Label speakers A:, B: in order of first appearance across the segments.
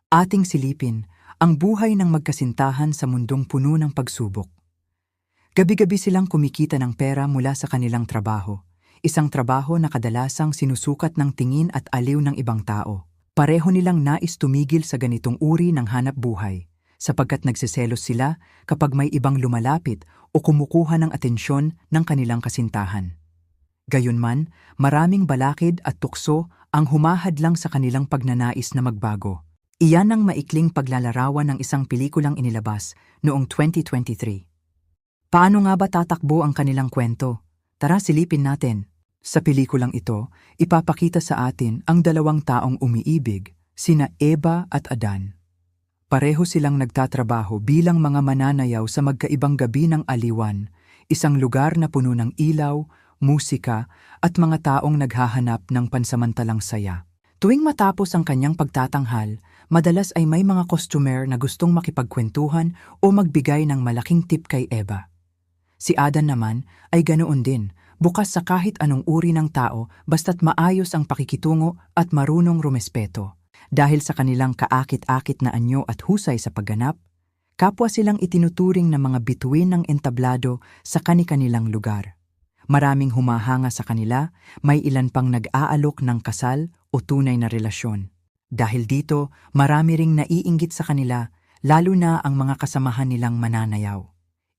A: Ating silipin ang buhay ng magkasintahan sa mundong puno ng pagsubok. Gabi-gabi silang kumikita ng pera mula sa kanilang trabaho. Isang trabaho na kadalasang sinusukat ng tingin at aliw ng ibang tao. Pareho nilang nais tumigil sa ganitong uri ng hanap buhay, sapagkat nagseselos sila kapag may ibang lumalapit o kumukuha ng atensyon ng kanilang kasintahan. Gayunman, maraming balakid at tukso ang humahadlang sa kanilang pagnanais na magbago. Iyan ang maikling paglalarawan ng isang pelikulang inilabas noong 2023. Paano nga ba tatakbo ang kanilang kwento? Tara silipin natin. Sa pelikulang ito, ipapakita sa atin ang dalawang taong umiibig, sina Eva at Adan. Pareho silang nagtatrabaho bilang mga mananayaw sa magkaibang gabi ng aliwan, isang lugar na puno ng ilaw, musika at mga taong naghahanap ng pansamantalang saya. Tuwing matapos ang kanyang pagtatanghal, madalas ay may mga customer na gustong makipagkwentuhan o magbigay ng malaking tip kay Eva. Si Adan naman ay ganoon din, bukas sa kahit anong uri ng tao basta't maayos ang pakikitungo at marunong rumespeto. Dahil sa kanilang kaakit-akit na anyo at husay sa pagganap, kapwa silang itinuturing na mga bituin ng entablado sa kani-kanilang lugar. Maraming humahanga sa kanila, may ilan pang nag-aalok ng kasal o tunay na relasyon. Dahil dito, marami ring naiinggit sa kanila, lalo na ang mga kasamahan nilang mananayaw.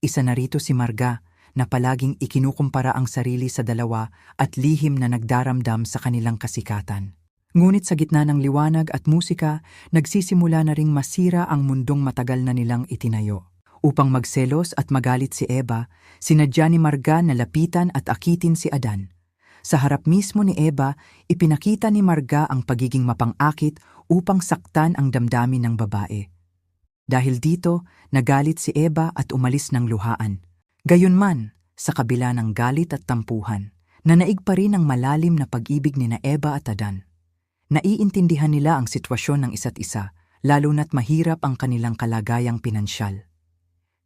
A: Isa na rito si Marga, na palaging ikinukumpara ang sarili sa dalawa at lihim na nagdaramdam sa kanilang kasikatan. Ngunit sa gitna ng liwanag at musika, nagsisimula na ring masira ang mundong matagal na nilang itinayo. Upang magselos at magalit si Eva, sinadya ni Marga na lapitan at akitin si Adan. Sa harap mismo ni Eva, ipinakita ni Marga ang pagiging mapang-akit upang saktan ang damdamin ng babae. Dahil dito, nagalit si Eva at umalis ng luhaan. Gayunman, sa kabila ng galit at tampuhan, nanaig pa rin ang malalim na pag-ibig ni Eva at Adan. Naiintindihan nila ang sitwasyon ng isa't isa, lalo na't mahirap ang kanilang kalagayang pinansyal.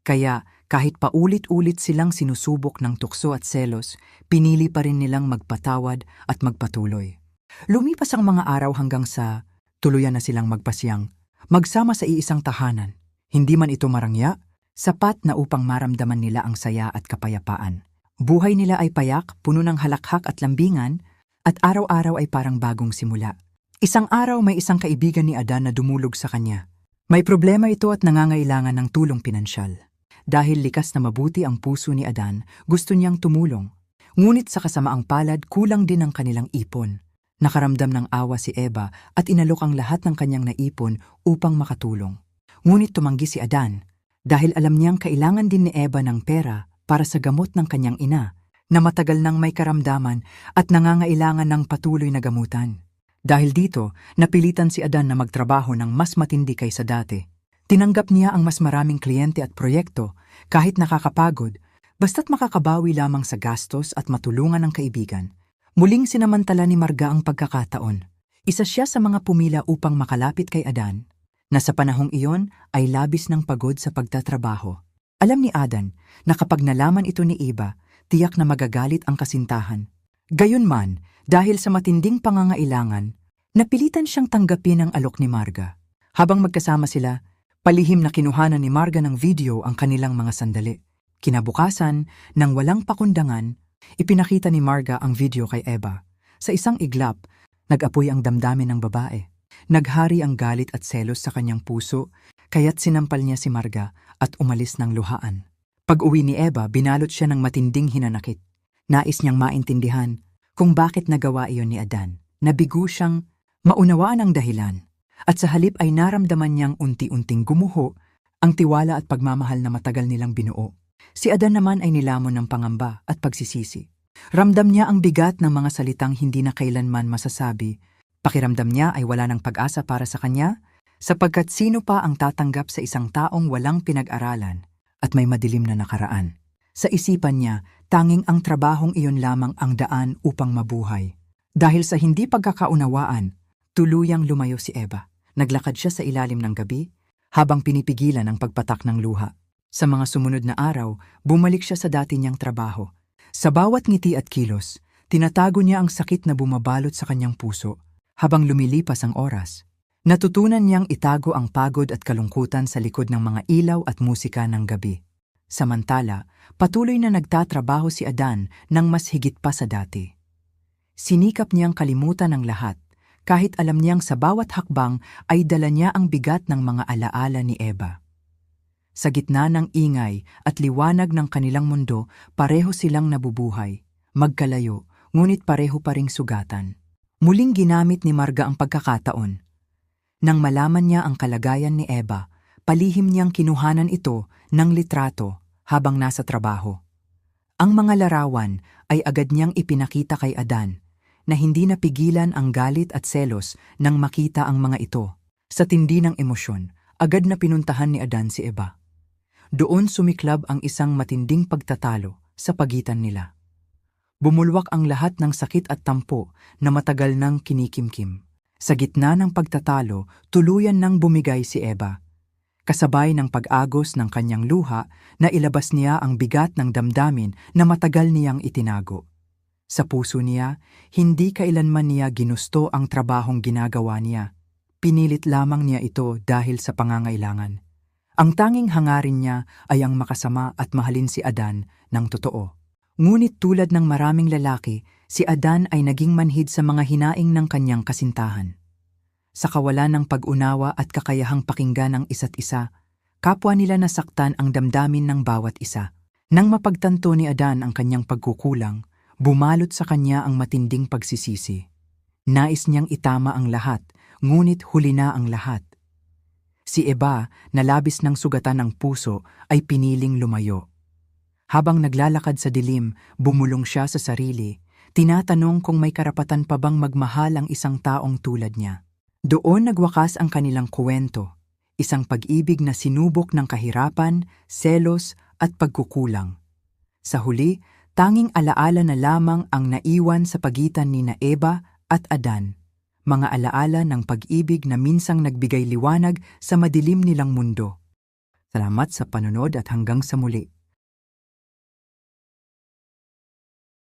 A: Kaya kahit paulit-ulit silang sinusubok ng tukso at selos, pinili pa rin nilang magpatawad at magpatuloy. Lumipas ang mga araw hanggang sa tuluyan na silang magpasiyang, magsama sa iisang tahanan. Hindi man ito marangya, sapat na upang maramdaman nila ang saya at kapayapaan. Buhay nila ay payak, puno ng halakhak at lambingan, at araw-araw ay parang bagong simula. Isang araw may isang kaibigan ni Adan na dumulog sa kanya. May problema ito at nangangailangan ng tulong pinansyal. Dahil likas na mabuti ang puso ni Adan, gusto niyang tumulong. Ngunit sa kasamaang palad, kulang din ang kanilang ipon. Nakaramdam ng awa si Eva at inalok ang lahat ng kanyang naipon upang makatulong. Ngunit tumanggi si Adan, dahil alam niyang kailangan din ni Eva ng pera para sa gamot ng kanyang ina, na matagal nang may karamdaman at nangangailangan ng patuloy na gamutan. Dahil dito, napilitan si Adan na magtrabaho ng mas matindi kaysa dati. Tinanggap niya ang mas maraming kliyente at proyekto kahit nakakapagod, basta't makakabawi lamang sa gastos at matulungan ng kaibigan. Muling sinamantala ni Marga ang pagkakataon. Isa siya sa mga pumila upang makalapit kay Adan, na sa panahong iyon ay labis ng pagod sa pagtatrabaho. Alam ni Adan na kapag nalaman ito ni Eva, tiyak na magagalit ang kasintahan. Gayunman, dahil sa matinding pangangailangan, napilitan siyang tanggapin ang alok ni Marga. Habang magkasama sila, palihim na kinuhanan ni Marga ng video ang kanilang mga sandali. Kinabukasan, nang walang pakundangan, ipinakita ni Marga ang video kay Eva. Sa isang iglap, nag-apoy ang damdamin ng babae. Naghari ang galit at selos sa kanyang puso, kaya't sinampal niya si Marga at umalis ng luhaan. Pag-uwi ni Eva, binalot siya ng matinding hinanakit. Nais niyang maintindihan kung bakit nagawa iyon ni Adan. Nabigo siyang maunawaan ang dahilan. At sa halip ay naramdaman niyang unti-unting gumuho ang tiwala at pagmamahal na matagal nilang binuo. Si Adan naman ay nilamon ng pangamba at pagsisisi. Ramdam niya ang bigat ng mga salitang hindi na kailanman masasabi. Pakiramdam niya ay wala ng pag-asa para sa kanya, sapagkat sino pa ang tatanggap sa isang taong walang pinag-aralan at may madilim na nakaraan. Sa isipan niya, tanging ang trabahong iyon lamang ang daan upang mabuhay. Dahil sa hindi pagkakaunawaan, tuluyang lumayo si Eva. Naglakad siya sa ilalim ng gabi habang pinipigilan ang pagpatak ng luha. Sa mga sumunod na araw, bumalik siya sa dati niyang trabaho. Sa bawat ngiti at kilos, tinatago niya ang sakit na bumabalot sa kanyang puso. Habang lumilipas ang oras, Natutunan niyang itago ang pagod at kalungkutan sa likod ng mga ilaw at musika ng gabi. Samantala, patuloy na nagtatrabaho si Adan ng mas higit pa sa dati. Sinikap niyang kalimutan ang lahat, kahit alam niyang sa bawat hakbang ay dala niya ang bigat ng mga alaala ni Eva. Sa gitna ng ingay at liwanag ng kanilang mundo, pareho silang nabubuhay, magkalayo, ngunit pareho pa ring sugatan. Muling ginamit ni Marga ang pagkakataon. Nang malaman niya ang kalagayan ni Eva, palihim niyang kinuhanan ito ng litrato habang nasa trabaho. Ang mga larawan ay agad niyang ipinakita kay Adan, na hindi napigilan ang galit at selos nang makita ang mga ito. Sa tindi ng emosyon, agad na pinuntahan ni Adan si Eva. Doon sumiklab ang isang matinding pagtatalo sa pagitan nila. Bumulwak ang lahat ng sakit at tampo na matagal nang kinikimkim. Sa gitna ng pagtatalo, tuluyan nang bumigay si Eva. Kasabay ng pag-agos ng kanyang luha na ilabas niya ang bigat ng damdamin na matagal niyang itinago. Sa puso niya, hindi kailanman niya ginusto ang trabahong ginagawa niya. Pinilit lamang niya ito dahil sa pangangailangan. Ang tanging hangarin niya ay ang makasama at mahalin si Adan ng totoo. Ngunit tulad ng maraming lalaki, si Adan ay naging manhid sa mga hinaing ng kanyang kasintahan. Sa kawalan ng pag-unawa at kakayahang pakinggan ang isa't isa, kapwa nila nasaktan ang damdamin ng bawat isa. Nang mapagtanto ni Adan ang kanyang pagkukulang, bumalot sa kanya ang matinding pagsisisi. Nais niyang itama ang lahat, ngunit huli na ang lahat. Si Eva, na labis ng sugatan ng puso, ay piniling lumayo. Habang naglalakad sa dilim, bumulong siya sa sarili, tinatanong kung may karapatan pa bang magmahal ang isang taong tulad niya. Doon nagwakas ang kanilang kwento, isang pag-ibig na sinubok ng kahirapan, selos at pagkukulang. Sa huli, tanging alaala na lamang ang naiwan sa pagitan ni Eva at Adan, mga alaala ng pag-ibig na minsang nagbigay liwanag sa madilim nilang mundo. Salamat sa panonood at hanggang sa muli.